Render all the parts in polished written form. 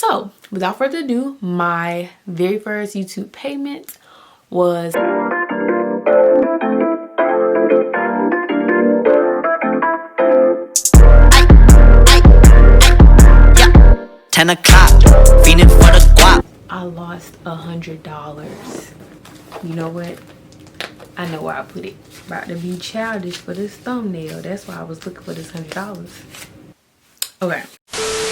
So without further ado, my very first YouTube payment was 10 o'clock, feeding for the guap. I lost $100. You know what? I know where I put it. About to be childish for this thumbnail. That's why I was looking for this $100. Okay.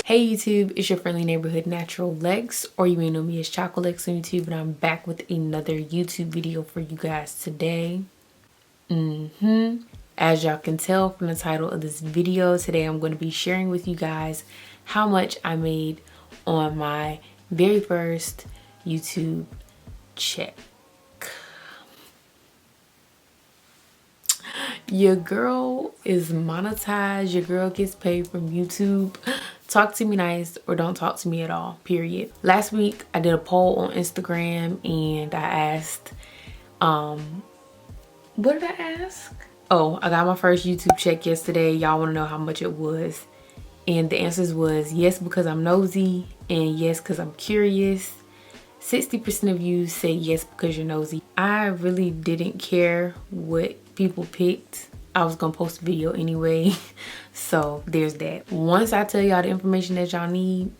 Hey YouTube, it's your friendly neighborhood natural Lex, or you may know me as Chocolex on YouTube, and I'm back with another YouTube video for you guys today. As y'all can tell from the title of this video, today I'm going to be sharing with you guys how much I made on my very first YouTube check. Your girl is monetized. Your girl gets paid from YouTube. Talk to me nice or don't talk to me at all, period. Last week I did a poll on Instagram and I asked, what did I ask? Oh, I got my first YouTube check yesterday. Y'all want to know how much it was? And the answers was yes, because I'm nosy, and yes, because I'm curious. 60% of you say yes because you're nosy. I really didn't care what people picked. I was gonna post a video anyway. So there's that. Once I tell y'all the information that y'all need,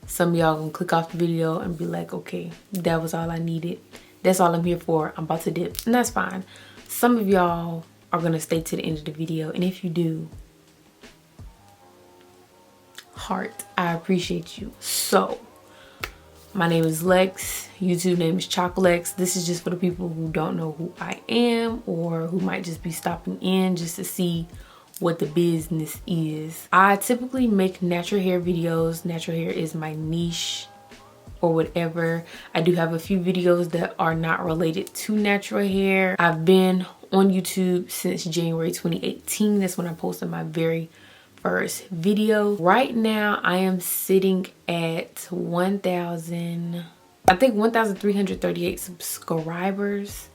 some of y'all gonna click off the video and be like, okay, that was all I needed. That's all I'm here for. I'm about to dip. And that's fine. Some of y'all are gonna stay to the end of the video. And if you do, heart, I appreciate you. So my name is Lex. YouTube name is Chocolex. This is just for the people who don't know who I am or who might just be stopping in just to see what the business is. I typically make natural hair videos. Natural hair is my niche or whatever. I do have a few videos that are not related to natural hair. I've been on YouTube since January 2018. That's when I posted my very first video. Right now I am sitting at 1,338 subscribers.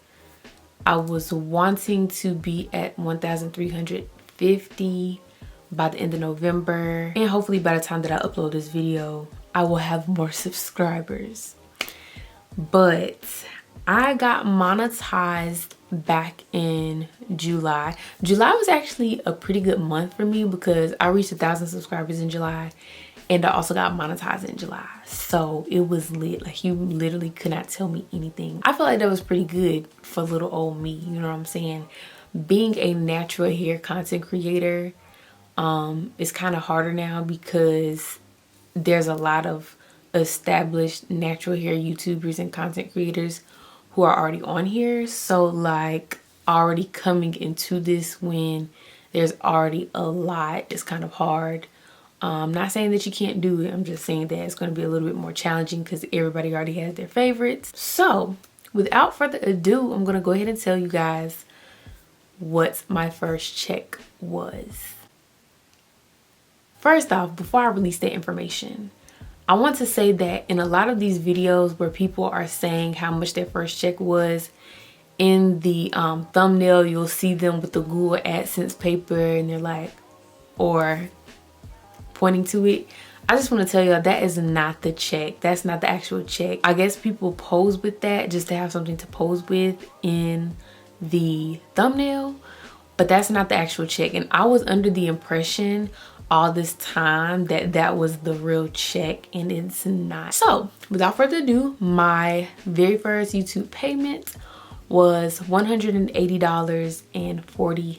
I was wanting to be at 1,350 by the end of November, and hopefully by the time that I upload this video I will have more subscribers. But I got monetized back in July. July was actually a pretty good month for me because I reached 1,000 subscribers in July, and I also got monetized in July. So it was lit. Like, you literally could not tell me anything. I feel like that was pretty good for little old me, you know what I'm saying? Being a natural hair content creator is kind of harder now because there's a lot of established natural hair YouTubers and content creators who are already on here. So like, already coming into this when there's already a lot, it's kind of hard. I'm not saying that you can't do it. I'm just saying that it's going to be a little bit more challenging because everybody already has their favorites. So without further ado, I'm going to go ahead and tell you guys what my first check was. First off, before I release that information, I want to say that in a lot of these videos where people are saying how much their first check was, in the thumbnail you'll see them with the Google AdSense paper and they're like, or pointing to it. I just want to tell you that is not the check. That's not the actual check. I guess people pose with that just to have something to pose with in the thumbnail, but that's not the actual check. And I was under the impression all this time that that was the real check, and it's not. So without further ado, my very first YouTube payment was $180.40.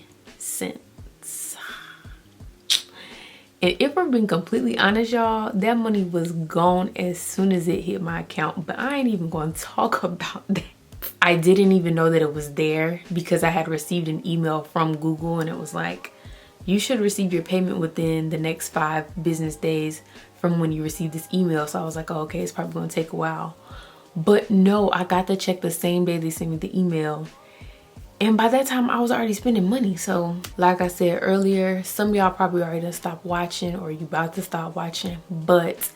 And if we're being completely honest, y'all, that money was gone as soon as it hit my account. But I ain't even going to talk about that. I didn't even know that it was there because I had received an email from Google and it was like, you should receive your payment within the next 5 business days from when you receive this email. So I was like, oh, okay, it's probably going to take a while. But no, I got the check the same day they sent me the email. And by that time, I was already spending money. So like I said earlier, some of y'all probably already done stopped watching or you about to stop watching. But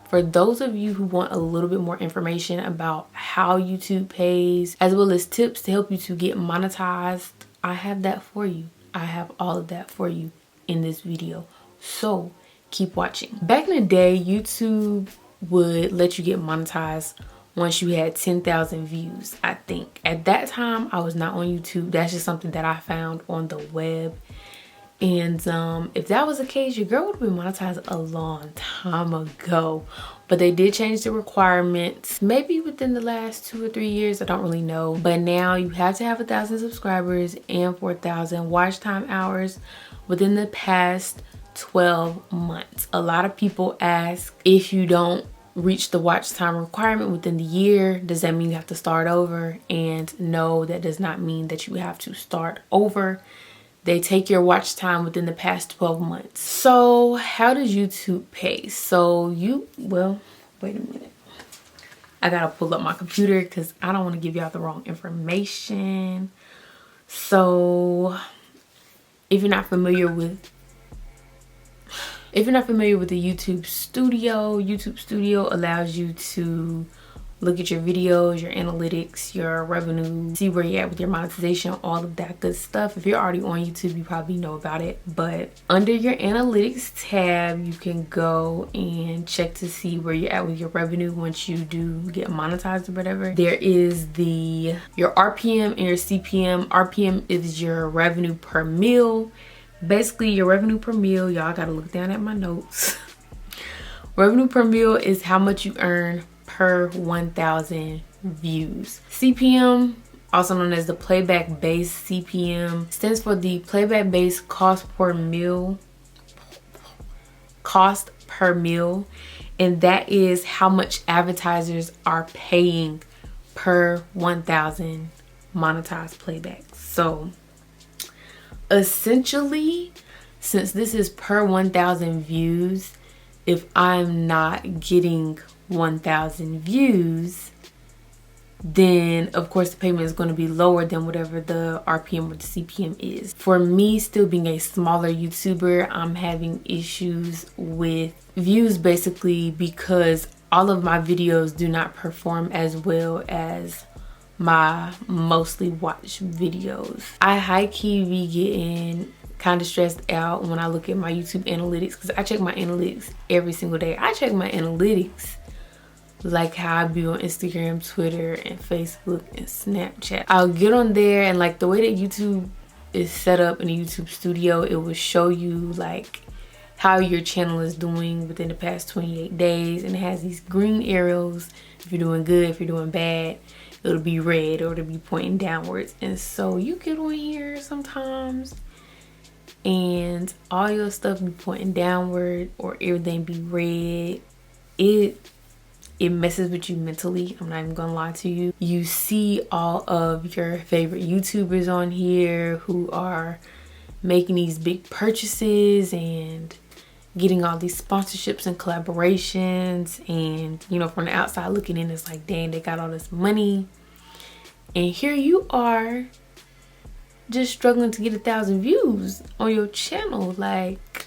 for those of you who want a little bit more information about how YouTube pays, as well as tips to help you to get monetized, I have that for you. I have all of that for you in this video. So keep watching. Back in the day, YouTube would let you get monetized once you had 10,000 views, I think. At that time, I was not on YouTube. That's just something that I found on the web. And if that was the case, your girl would have been monetized a long time ago. But they did change the requirements, maybe within the last 2 or 3 years, I don't really know. But now you have to have 1,000 subscribers and 4,000 watch time hours within the past 12 months. A lot of people ask, if you don't reach the watch time requirement within the year, does that mean you have to start over? And no, that does not mean that you have to start over. They take your watch time within the past 12 months. So how does YouTube pay? So well, wait a minute. I gotta pull up my computer because I don't want to give y'all the wrong information. So if you're not familiar with the YouTube Studio allows you to look at your videos, your analytics, your revenue, see where you're at with your monetization, all of that good stuff. If you're already on YouTube, you probably know about it. But under your analytics tab, you can go and check to see where you're at with your revenue once you do get monetized or whatever. There is your RPM and your CPM. RPM is your revenue per mil. Basically, your revenue per mil, y'all gotta look down at my notes. Revenue per mil is how much you earn per 1,000 views. CPM, also known as the playback base CPM, stands for the playback base cost per mil, and that is how much advertisers are paying per 1,000 monetized playbacks. So essentially, since this is per 1,000 views, if I'm not getting 1,000 views, then of course the payment is going to be lower than whatever the RPM or the CPM is. For me, still being a smaller YouTuber, I'm having issues with views basically because all of my videos do not perform as well as my mostly watched videos. I high-key be getting kind of stressed out when I look at my YouTube analytics because I check my analytics every single day. I check my analytics like how I be on Instagram, Twitter, and Facebook, and Snapchat. I'll get on there, and like the way that YouTube is set up in the YouTube Studio, it will show you like how your channel is doing within the past 28 days, and it has these green arrows if you're doing good, if you're doing bad. It'll be red or it'll be pointing downwards. And so you get on here sometimes and all your stuff be pointing downward or everything be red. It messes with you mentally. I'm not even gonna lie to you. You see all of your favorite YouTubers on here who are making these big purchases and getting all these sponsorships and collaborations, and you know, from the outside looking in, it's like, dang, they got all this money, and here you are just struggling to get 1,000 views on your channel. Like,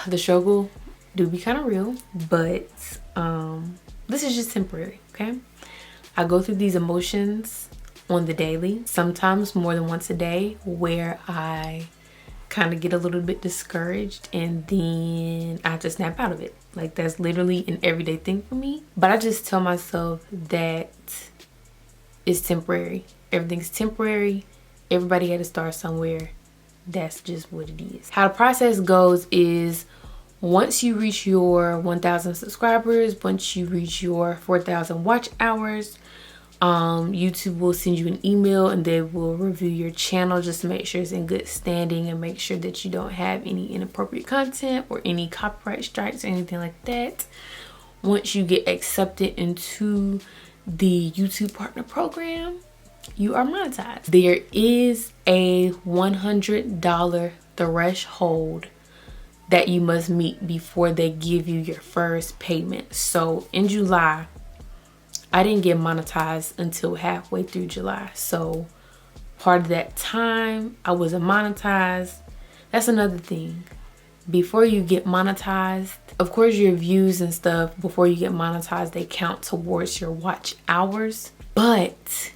the struggle do be kind of real, but this is just temporary. Okay, I go through these emotions on the daily, sometimes more than once a day, where I kind of get a little bit discouraged and then I have to snap out of it. Like, that's literally an everyday thing for me. But I just tell myself that it's temporary. Everything's temporary. Everybody had to start somewhere. That's just what it is. How the process goes is, once you reach your 1,000 subscribers, once you reach your 4,000 watch hours, YouTube will send you an email and they will review your channel just to make sure it's in good standing and make sure that you don't have any inappropriate content or any copyright strikes or anything like that. Once you get accepted into the YouTube Partner Program, you are monetized. There is a $100 threshold that you must meet before they give you your first payment. So in July, I didn't get monetized until halfway through July. So part of that time I wasn't monetized. That's another thing. Before you get monetized, of course your views and stuff, before you get monetized, they count towards your watch hours. But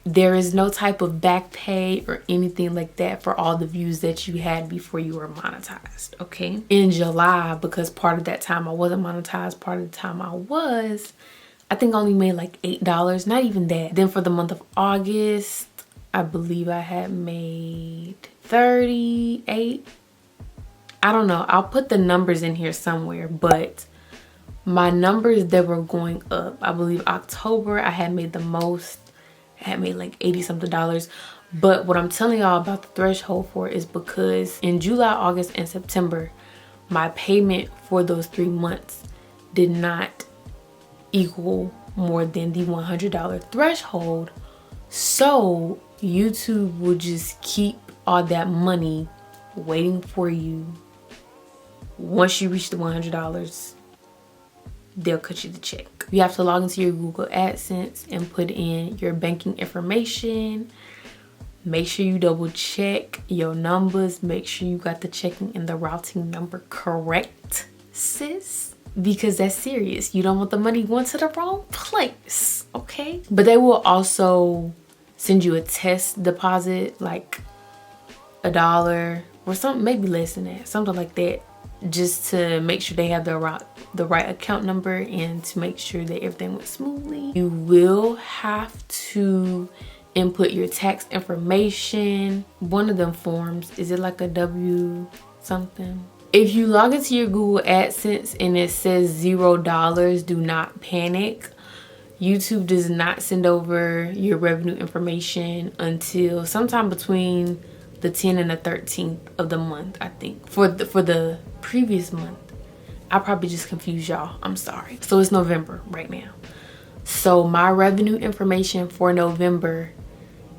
There is no type of back pay or anything like that for all the views that you had before you were monetized, okay? In July, because part of that time I wasn't monetized, part of the time I was, I think I only made like $8, not even that. Then for the month of August, I believe I had made 38. I don't know. I'll put the numbers in here somewhere, but my numbers that were going up, I believe October I had made the most. I had made like 80 something dollars. But what I'm telling y'all about the threshold for is because in July, August, and September, my payment for those 3 months did not equal more than the $100 threshold. So YouTube would just keep all that money waiting for you. Once you reach the $100, they'll cut you the check. You have to log into your Google AdSense and put in your banking information. Make sure you double check your numbers. Make sure you got the checking and the routing number correct, sis. Because that's serious. You don't want the money going to the wrong place, okay? But they will also send you a test deposit, like $1 or something, maybe less than that, something like that, just to make sure they have the right account number and to make sure that everything went smoothly. You will have to input your tax information. One of them forms, is it like a W something? If you log into your Google AdSense and it says $0, do not panic. YouTube does not send over your revenue information until sometime between the 10th and the 13th of the month, I think. For the previous month. I probably just confused y'all. I'm sorry. So it's November right now. So my revenue information for November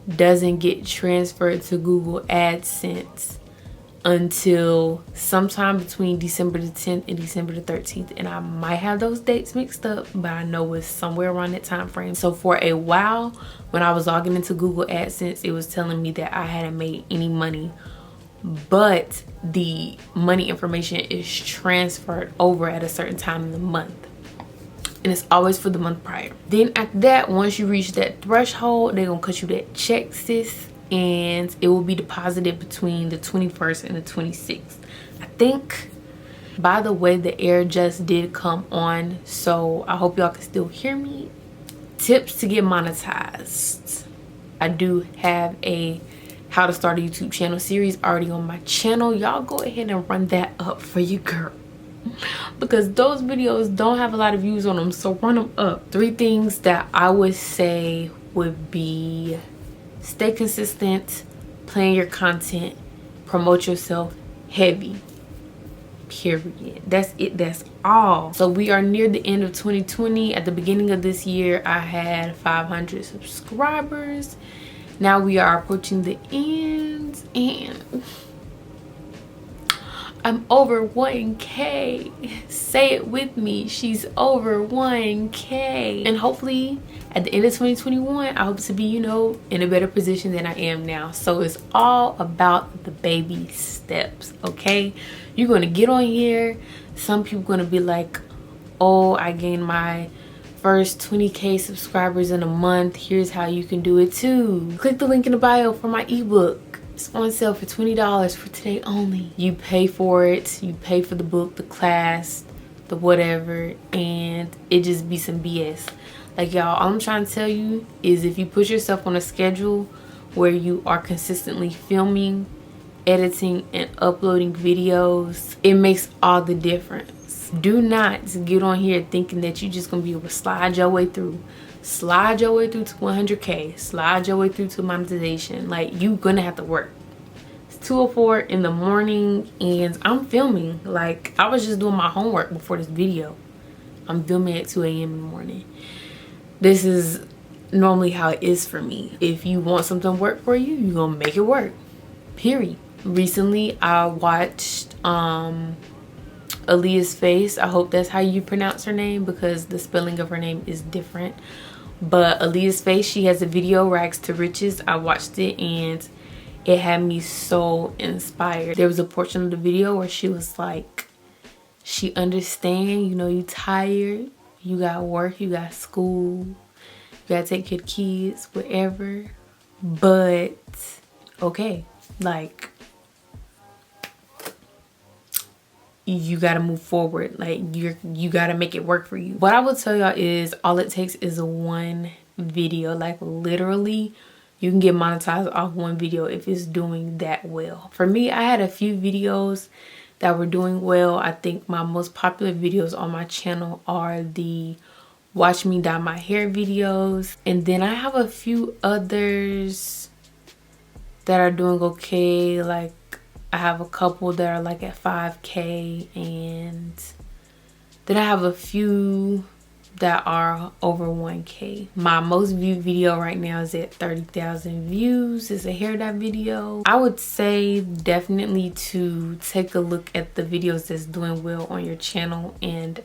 doesn't get transferred to Google AdSense until sometime between December the 10th and December the 13th. And I might have those dates mixed up, but I know it's somewhere around that time frame. So for a while, when I was logging into Google AdSense, it was telling me that I hadn't made any money, but the money information is transferred over at a certain time in the month. And it's always for the month prior. Then after that, once you reach that threshold, they're gonna cut you that check, sis. And it will be deposited between the 21st and the 26th, I think. By the way, the air just did come on, so I hope y'all can still hear me. Tips to get monetized. I do have a how to start a YouTube channel series already on my channel. Y'all go ahead and run that up for your girl, because those videos don't have a lot of views on them, so run them up. 3 things that I would say would be: stay consistent, plan your content, promote yourself heavy, period. That's it, that's all. So we are near the end of 2020. At the beginning of this year, I had 500 subscribers. Now we are approaching the end and I'm over 1K. Say it with me. She's over 1K. And hopefully at the end of 2021, I hope to be, you know, in a better position than I am now. So it's all about the baby steps, okay? You're going to get on here. Some people going to be like, oh, I gained my first 20K subscribers in a month. Here's how you can do it too. Click the link in the bio for my ebook. It's on sale for $20 for today only. You pay for it. You pay for the book, the class, the whatever, and it just be some BS. Like, y'all, all I'm trying to tell you is if you put yourself on a schedule where you are consistently filming, editing, and uploading videos, it makes all the difference. Do not get on here thinking that you're just gonna be able to slide your way through. Slide your way through to 100K. Slide your way through to monetization. Like, you gonna have to work. It's 2:04 in the morning and I'm filming. Like, I was just doing my homework before this video. I'm filming at 2 a.m. in the morning. This is normally how it is for me. If you want something to work for you, you're gonna make it work, period. Recently I watched Aaliyah's Face. I hope that's how you pronounce her name because the spelling of her name is different. But Aaliyah's Face, she has a video, Rags to Riches. I watched it and it had me so inspired. There was a portion of the video where she was like, she understand, you know, you tired, you got work, you got school, gotta take care of kids, whatever. But okay, like, you gotta move forward. Like, you gotta make it work for you. What I will tell y'all is all it takes is one video. Like, literally, you can get monetized off one video if it's doing that well. For me, I had a few videos that were doing well. I think my most popular videos on my channel are the watch me dye my hair videos, and then I have a few others that are doing okay. Like, I have a couple that are like at 5K, and then I have a few that are over 1K. My most viewed video right now is at 30,000 views. It's a hair dye video. I would say definitely to take a look at the videos that's doing well on your channel and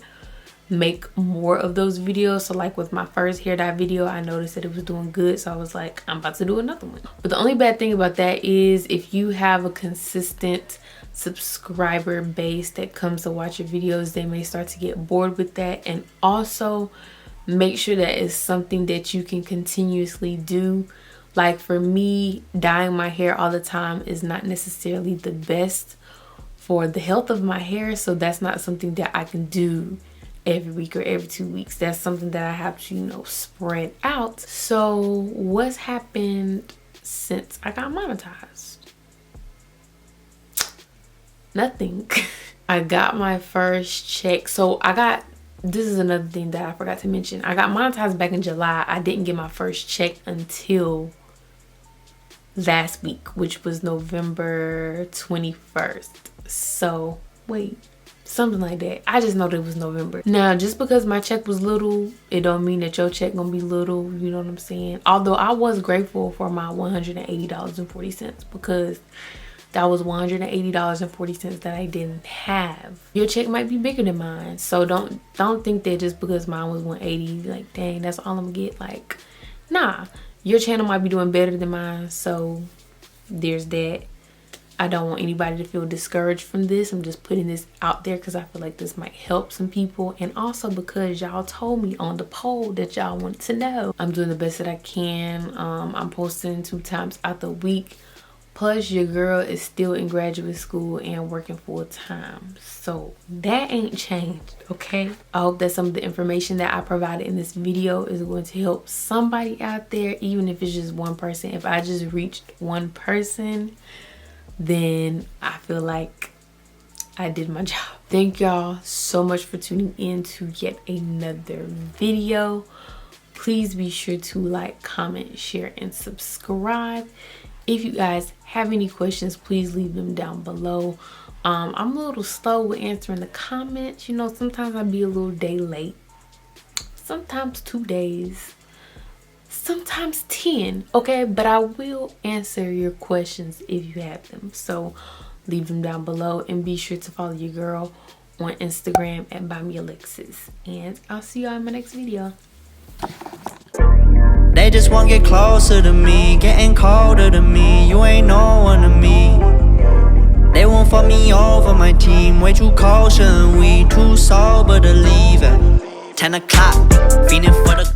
make more of those videos. So like with my first hair dye video, I noticed that it was doing good, so I was like, I'm about to do another one. But the only bad thing about that is if you have a consistent subscriber base that comes to watch your videos, they may start to get bored with that. And also make sure that it's something that you can continuously do. Like for me, dyeing my hair all the time is not necessarily the best for the health of my hair, so that's not something that I can do every week or every 2 weeks. That's something that I have to, you know, spread out. So what's happened since I got monetized? Nothing. I got my first check. So this is another thing that I forgot to mention. I got monetized back in July. I didn't get my first check until last week, which was November 21st. So wait, something like that. I just know that it was November. Now, just because my check was little, it don't mean that your check gonna be little. You know what I'm saying? Although I was grateful for my $180.40 because that was $180.40 that I didn't have. Your check might be bigger than mine, so don't think that just because mine was 180, like, dang, that's all I'm gonna get. Like, nah, your channel might be doing better than mine, so there's that. I don't want anybody to feel discouraged from this. I'm just putting this out there because I feel like this might help some people, and also because y'all told me on the poll that y'all wanted to know. I'm doing the best that I can. I'm posting 2 times out the week. Plus, your girl is still in graduate school and working full-time. So that ain't changed, okay? I hope that some of the information that I provided in this video is going to help somebody out there, even if it's just one person. If I just reached one person, then I feel like I did my job. Thank y'all so much for tuning in to yet another video. Please be sure to like, comment, share, and subscribe. If you guys have any questions, please leave them down below. I'm a little slow with answering the comments. You know, sometimes I'll be a little day late. Sometimes 2 days. Sometimes 10. Okay, but I will answer your questions if you have them. So leave them down below, and be sure to follow your girl on Instagram at BuyMeAlexis. And I'll see y'all in my next video. They just won't get closer to me, getting colder to me. You ain't no one to me. They won't fuck me over, my team way too cautious. We too sober to leave at 10 o'clock, feeling for the